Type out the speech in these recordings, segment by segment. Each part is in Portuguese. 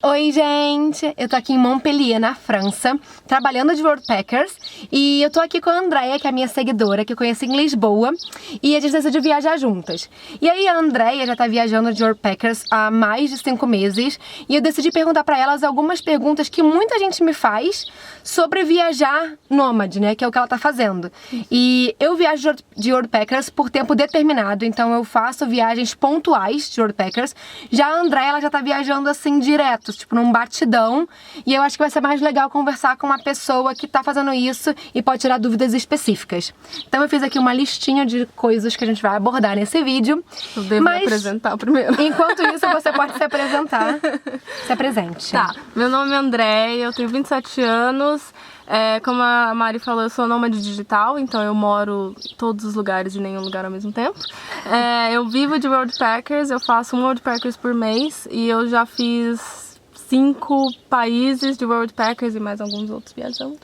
Oi, gente! Eu tô aqui em Montpellier, na França, trabalhando de Worldpackers. E eu tô aqui com a Andrea, que é a minha seguidora, que eu conheci em Lisboa. E a gente decidiu viajar juntas. E aí a Andrea já tá viajando de Worldpackers há mais de 5 meses. E eu decidi perguntar pra elas algumas perguntas que muita gente me faz sobre viajar nômade, né? Que é o que ela tá fazendo. E eu viajo de Worldpackers por tempo determinado. Então eu faço viagens pontuais de Worldpackers. Já a Andrea, ela já tá viajando assim direto, tipo num batidão, e eu acho que vai ser mais legal conversar com uma pessoa que tá fazendo isso e pode tirar dúvidas específicas. Então eu fiz aqui uma listinha de coisas que a gente vai abordar nesse vídeo. Eu devo me apresentar primeiro. Enquanto isso, você pode se apresentar. Se apresente. Tá, meu nome é Andréia, eu tenho 27 anos. Como a Mari falou, eu sou nômade digital, então eu moro em todos os lugares e nenhum lugar ao mesmo tempo. Eu vivo de Worldpackers, eu faço um Worldpackers por mês e eu já fiz 5 países de Worldpackers e mais alguns outros viajando.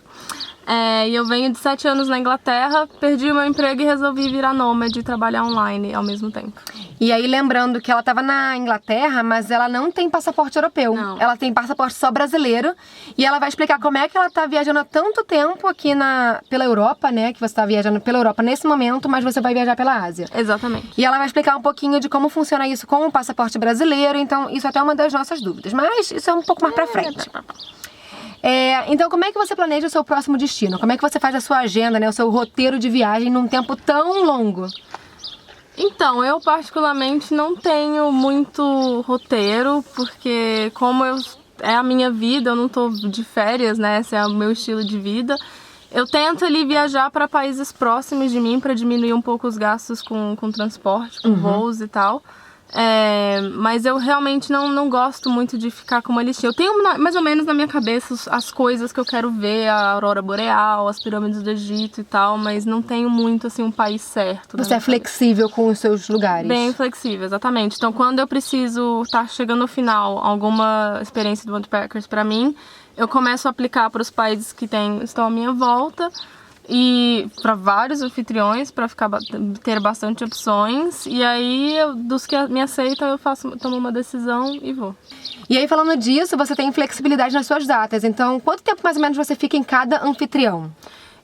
E eu venho de 7 anos na Inglaterra, perdi o meu emprego e resolvi virar nômade e trabalhar online ao mesmo tempo. E aí, lembrando que ela estava na Inglaterra, mas ela não tem passaporte europeu. Não. Ela tem passaporte só brasileiro. E ela vai explicar como é que ela tá viajando há tanto tempo aqui pela Europa, né? Que você tá viajando pela Europa nesse momento, mas você vai viajar pela Ásia. Exatamente. E ela vai explicar um pouquinho de como funciona isso com o passaporte brasileiro. Então, isso é até uma das nossas dúvidas. Mas isso é um pouco mais pra frente. Então, como é que você planeja o seu próximo destino? Como é que você faz a sua agenda, né? O seu roteiro de viagem num tempo tão longo? Então, eu particularmente não tenho muito roteiro, porque como é a minha vida, eu não tô de férias, né? Esse é o meu estilo de vida. Eu tento ali viajar para países próximos de mim para diminuir um pouco os gastos com transporte, com voos e tal. Mas eu realmente não gosto muito de ficar com uma listinha. Eu tenho mais ou menos na minha cabeça as coisas que eu quero ver, a aurora boreal, as pirâmides do Egito e tal, mas não tenho muito assim um país certo. Você é flexível com os seus lugares? Bem flexível, exatamente. Então quando eu preciso estar chegando no final alguma experiência do Worldpackers para mim, eu começo a aplicar para os países que estão à minha volta e para vários anfitriões, para ter bastante opções. E aí, dos que me aceitam, eu tomo uma decisão e vou. E aí, falando disso, você tem flexibilidade nas suas datas. Então, quanto tempo mais ou menos você fica em cada anfitrião?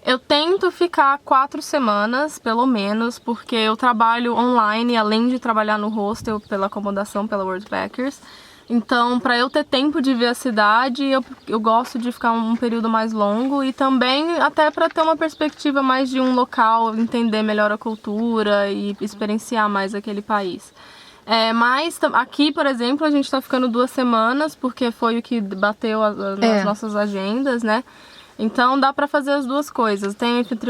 Eu tento ficar 4 semanas, pelo menos, porque eu trabalho online, além de trabalhar no hostel, pela acomodação, pela Worldpackers. Então, para eu ter tempo de ver a cidade, eu gosto de ficar um período mais longo e também até para ter uma perspectiva mais de um local, entender melhor a cultura e experienciar mais aquele país. Mas aqui, por exemplo, a gente está ficando 2 semanas, porque foi o que bateu nas nossas agendas, né? Então dá pra fazer as duas coisas.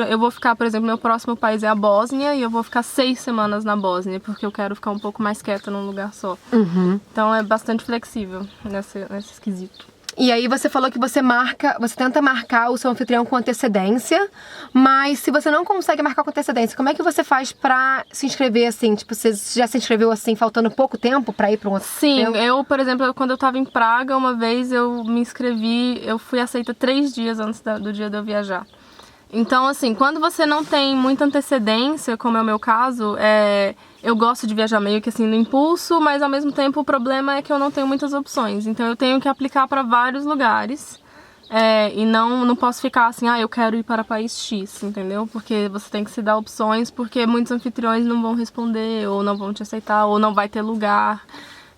Eu vou ficar, por exemplo, meu próximo país é a Bósnia e eu vou ficar 6 semanas na Bósnia, porque eu quero ficar um pouco mais quieta num lugar só. Então é bastante flexível nesse esquisito. E aí você falou que você tenta marcar o seu anfitrião com antecedência, mas se você não consegue marcar com antecedência, como é que você faz pra se inscrever assim? Tipo, você já se inscreveu assim, faltando pouco tempo pra ir pra um outro Sim, por exemplo, quando eu tava em Praga, uma vez eu me inscrevi, eu fui aceita 3 dias antes do dia de eu viajar. Então, assim, quando você não tem muita antecedência, como é o meu caso, eu gosto de viajar meio que assim no impulso, mas ao mesmo tempo o problema é que eu não tenho muitas opções. Então eu tenho que aplicar para vários lugares e não posso ficar assim, eu quero ir para país X, entendeu? Porque você tem que se dar opções, porque muitos anfitriões não vão responder, ou não vão te aceitar, ou não vai ter lugar.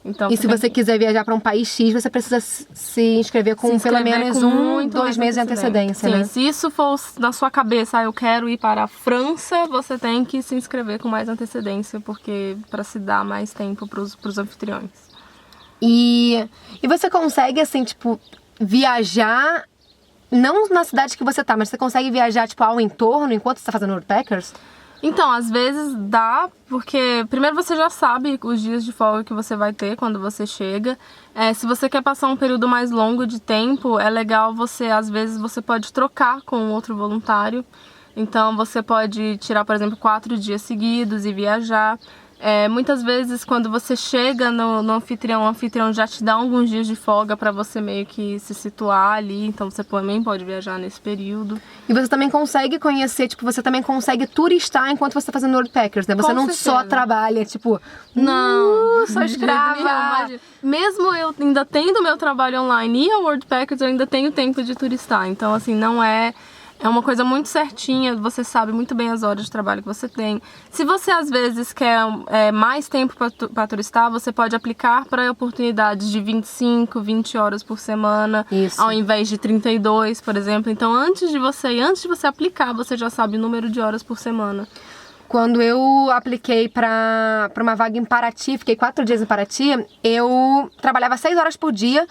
Então, e se você quiser viajar para um país X, você precisa se inscrever com pelo menos 2 meses de antecedência, né? Sim, se isso for na sua cabeça, eu quero ir para a França, você tem que se inscrever com mais antecedência, porque para se dar mais tempo para os anfitriões. E você consegue, assim, tipo, viajar, não na cidade que você tá, mas você consegue viajar, tipo, ao entorno enquanto você tá fazendo Worldpackers? Então, às vezes dá, porque primeiro você já sabe os dias de folga que você vai ter quando você chega. Se você quer passar um período mais longo de tempo, é legal às vezes você pode trocar com outro voluntário. Então você pode tirar, por exemplo, 4 dias seguidos e viajar. Muitas vezes, quando você chega no anfitrião, o anfitrião já te dá alguns dias de folga para você meio que se situar ali. Então, você também pode viajar nesse período. E você também consegue conhecer, tipo, você também consegue turistar enquanto você tá fazendo Worldpackers, né? Você Com não certeza. só trabalha, tipo... Não, sou de jeito nenhum, escrava! imagina. Mesmo eu ainda tendo meu trabalho online e a Worldpackers, eu ainda tenho tempo de turistar. Então, assim, não é... É uma coisa muito certinha, você sabe muito bem as horas de trabalho que você tem. Se você, às vezes, quer mais tempo para turistar, você pode aplicar para oportunidades de 25, 20 horas por semana, Isso. ao invés de 32, por exemplo. Então, antes de você aplicar, você já sabe o número de horas por semana. Quando eu apliquei pra uma vaga em Paraty, fiquei 4 dias em Paraty, eu trabalhava 6 horas por dia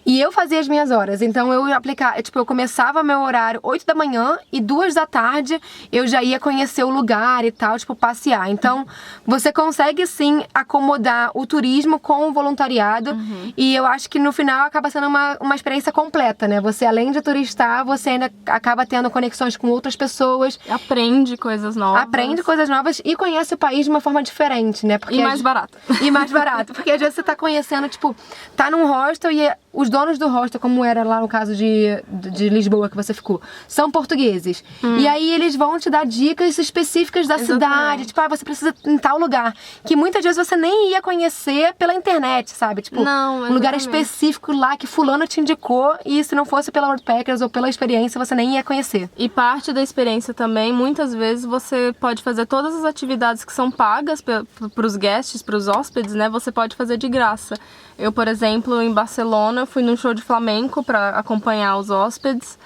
e eu fazia as minhas horas. Então eu começava meu horário 8 da manhã e 2 da tarde eu já ia conhecer o lugar e tal, tipo, passear. Então, você consegue sim acomodar o turismo com o voluntariado e eu acho que no final acaba sendo uma experiência completa, né? Você, além de turistar, você ainda acaba tendo conexões com outras pessoas. Aprende coisas novas. Aprende coisas novas e conhece o país de uma forma diferente, né? E mais barato. E mais barato. Porque às vezes você tá conhecendo, tipo, tá num hostel e os donos do hostel, como era lá no caso de Lisboa que você ficou, são portugueses. E aí eles vão te dar dicas específicas da cidade. Tipo, você precisa ir em tal lugar. Que muitas vezes você nem ia conhecer pela internet, sabe? Tipo, Não, um lugar específico lá que fulano te indicou e se não fosse pela Worldpackers ou pela experiência, você nem ia conhecer. E parte da experiência também, muitas vezes você pode fazer todas as atividades que são pagas para os guests, para os hóspedes, né? Você pode fazer de graça. Eu, por exemplo, em Barcelona, fui num show de flamenco para acompanhar os hóspedes.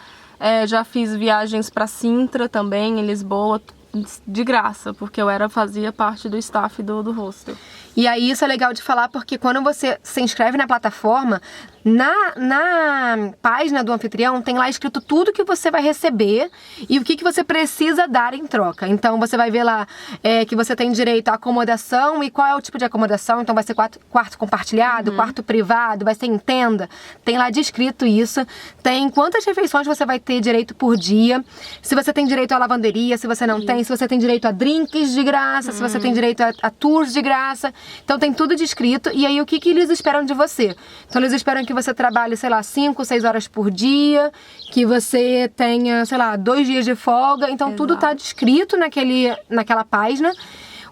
Já fiz viagens para Sintra também, em Lisboa, de graça, porque eu fazia parte do staff do hostel. E aí isso é legal de falar porque quando você se inscreve na plataforma, na página do anfitrião tem lá escrito tudo que você vai receber e o que você precisa dar em troca. Então você vai ver lá que você tem direito à acomodação e qual é o tipo de acomodação. Então vai ser quarto compartilhado, quarto privado, vai ser em tenda. Tem lá descrito isso. Tem quantas refeições você vai ter direito por dia. Se você tem direito à lavanderia, se você não tem. Se você tem direito a drinks de graça, se você tem direito a tours de graça. Então tem tudo descrito. E aí o que eles esperam de você? Então eles esperam que você trabalhe, sei lá, 5, 6 horas por dia, que você tenha, sei lá, 2 dias de folga. Então tudo tá descrito naquela página.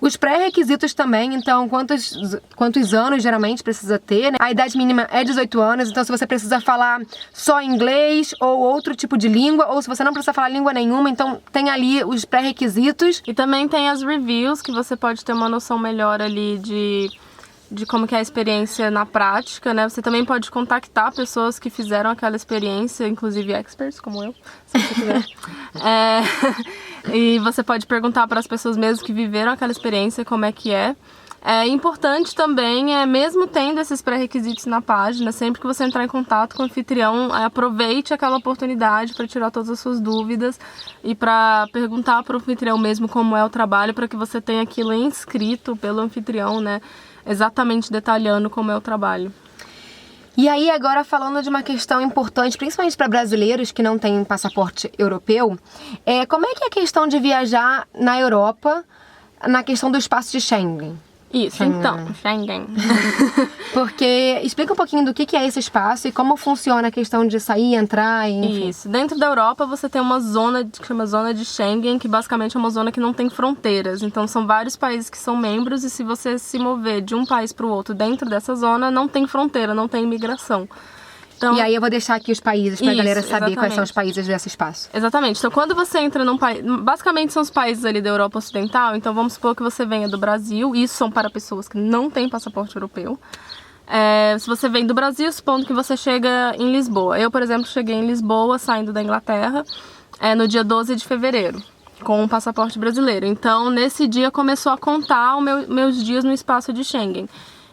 Os pré-requisitos também, então quantos anos geralmente precisa ter, né? A idade mínima é 18 anos, então se você precisa falar só inglês ou outro tipo de língua, ou se você não precisa falar língua nenhuma, então tem ali os pré-requisitos. E também tem as reviews, que você pode ter uma noção melhor ali de como que é a experiência na prática, né? Você também pode contactar pessoas que fizeram aquela experiência, inclusive experts, como eu, se você quiser. E você pode perguntar para as pessoas mesmo que viveram aquela experiência como é que é. É importante também, mesmo tendo esses pré-requisitos na página, sempre que você entrar em contato com o anfitrião, aproveite aquela oportunidade para tirar todas as suas dúvidas e para perguntar para o anfitrião mesmo como é o trabalho, para que você tenha aquilo inscrito pelo anfitrião, né? Exatamente detalhando como é o trabalho. E aí agora falando de uma questão importante, principalmente para brasileiros que não têm passaporte europeu, como é que é a questão de viajar na Europa na questão do espaço de Schengen? Isso, então, Schengen. Porque explica um pouquinho do que é esse espaço e como funciona a questão de sair, entrar, enfim. Isso, dentro da Europa você tem uma zona que chama Zona de Schengen, que basicamente é uma zona que não tem fronteiras. Então são vários países que são membros e se você se mover de um país para o outro dentro dessa zona, não tem fronteira, não tem imigração. Então, e aí eu vou deixar aqui os países pra galera saber exatamente. Quais são os países desse espaço. Exatamente. Então, quando você entra num país... Basicamente, são os países ali da Europa Ocidental. Então, vamos supor que você venha do Brasil. Isso são para pessoas que não têm passaporte europeu. Se você vem do Brasil, supondo que você chega em Lisboa. Eu, por exemplo, cheguei em Lisboa, saindo da Inglaterra, no dia 12 de fevereiro, com um passaporte brasileiro. Então, nesse dia, começou a contar meus dias no espaço de Schengen.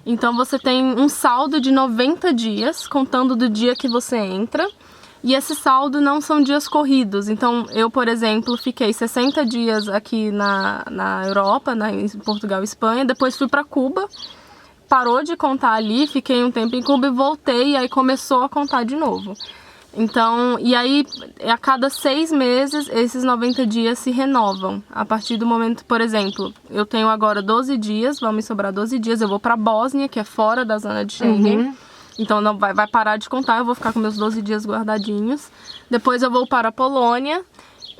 Então você tem um saldo de 90 dias, contando do dia que você entra. E esse saldo não são dias corridos. Então eu, por exemplo, fiquei 60 dias aqui na Europa, em Portugal e Espanha. Depois fui para Cuba, parou de contar ali, fiquei um tempo em Cuba e voltei. E aí começou a contar de novo. Então, e aí, a cada 6 meses, esses 90 dias se renovam. A partir do momento, por exemplo, eu tenho agora 12 dias, vão me sobrar 12 dias, eu vou pra Bósnia, que é fora da zona de Schengen. Então, não vai parar de contar, eu vou ficar com meus 12 dias guardadinhos. Depois eu vou para a Polônia.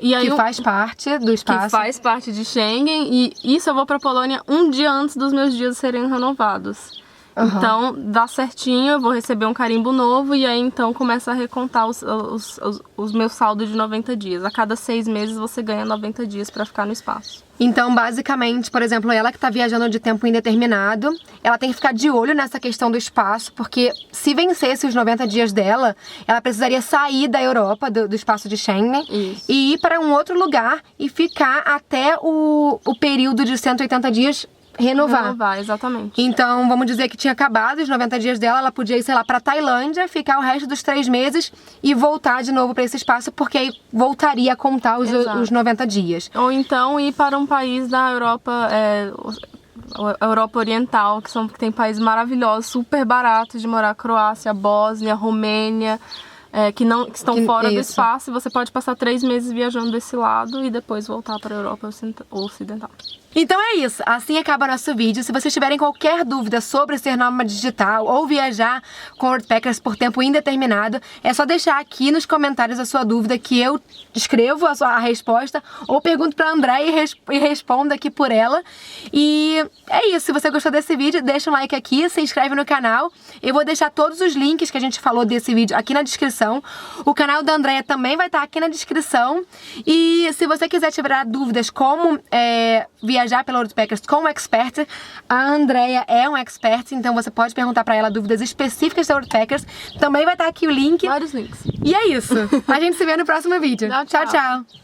E aí, Que faz parte do espaço. Que faz parte de Schengen. E isso eu vou pra Polônia um dia antes dos meus dias serem renovados. Então, dá certinho, eu vou receber um carimbo novo e aí então começa a recontar os meus saldos de 90 dias. A cada 6 meses você ganha 90 dias pra ficar no espaço. Então, basicamente, por exemplo, ela que tá viajando de tempo indeterminado, ela tem que ficar de olho nessa questão do espaço, porque se vencesse os 90 dias dela, ela precisaria sair da Europa, do espaço de Schengen, e ir para um outro lugar e ficar até o período de 180 dias renovar, exatamente. Então, vamos dizer que tinha acabado os 90 dias dela, ela podia ir, sei lá, pra Tailândia, ficar o resto dos 3 meses e voltar de novo pra esse espaço, porque aí voltaria a contar os 90 dias. Ou então ir para um país da Europa, a Europa Oriental, que tem países maravilhosos, super baratos de morar, Croácia, Bósnia, Romênia, que estão fora do espaço, e você pode passar 3 meses viajando desse lado e depois voltar para a Europa Ocidental. Então é isso, assim acaba nosso vídeo. Se vocês tiverem qualquer dúvida sobre ser nômade digital ou viajar com Worldpackers por tempo indeterminado, é só deixar aqui nos comentários a sua dúvida que eu escrevo a resposta ou pergunto pra Andréia e respondo aqui por ela. E é isso, se você gostou desse vídeo, deixa um like aqui, se inscreve no canal. Eu vou deixar todos os links que a gente falou desse vídeo aqui na descrição. O canal da Andréia também vai estar aqui na descrição. E se você quiser tirar dúvidas como viajar pela Worldpackers com um expert, a Andréia é um expert, então você pode perguntar pra ela dúvidas específicas da Worldpackers. Também vai estar aqui o link. Vários links. E é isso. A gente se vê no próximo vídeo. Tchau, tchau. Tchau, tchau.